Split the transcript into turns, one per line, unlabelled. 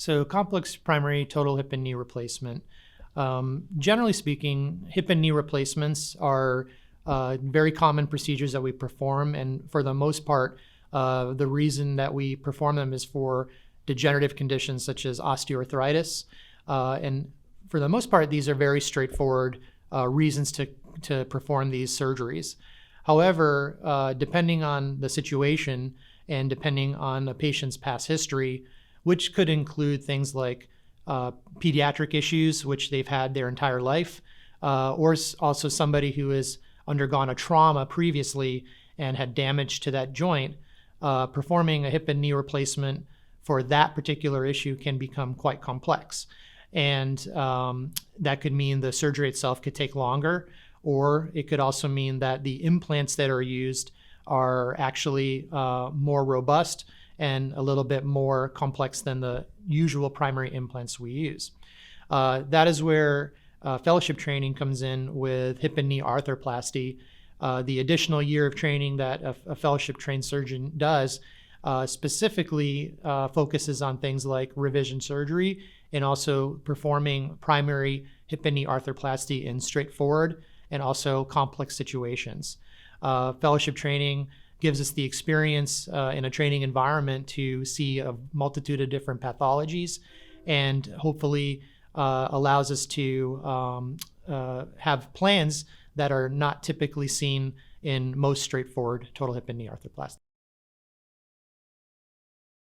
So complex primary total hip and knee replacement. Generally speaking, hip and knee replacements are very common procedures that we perform, and for the most part, the reason that we perform them is for degenerative conditions such as osteoarthritis. And for the most part, these are very straightforward reasons to perform these surgeries. However, depending on the situation and depending on a patient's past history, which could include things like pediatric issues, which they've had their entire life, or also somebody who has undergone a trauma previously and had damage to that joint, performing a hip and knee replacement for that particular issue can become quite complex. And that could mean the surgery itself could take longer, or it could also mean that the implants that are used are actually more robust and a little bit more complex than the usual primary implants we use. That is where fellowship training comes in with hip and knee arthroplasty. The additional year of training that a fellowship trained surgeon does specifically focuses on things like revision surgery and also performing primary hip and knee arthroplasty in straightforward and also complex situations. Fellowship training gives us the experience in a training environment to see a multitude of different pathologies and hopefully allows us to have plans that are not typically seen in most straightforward total hip and knee arthroplasty.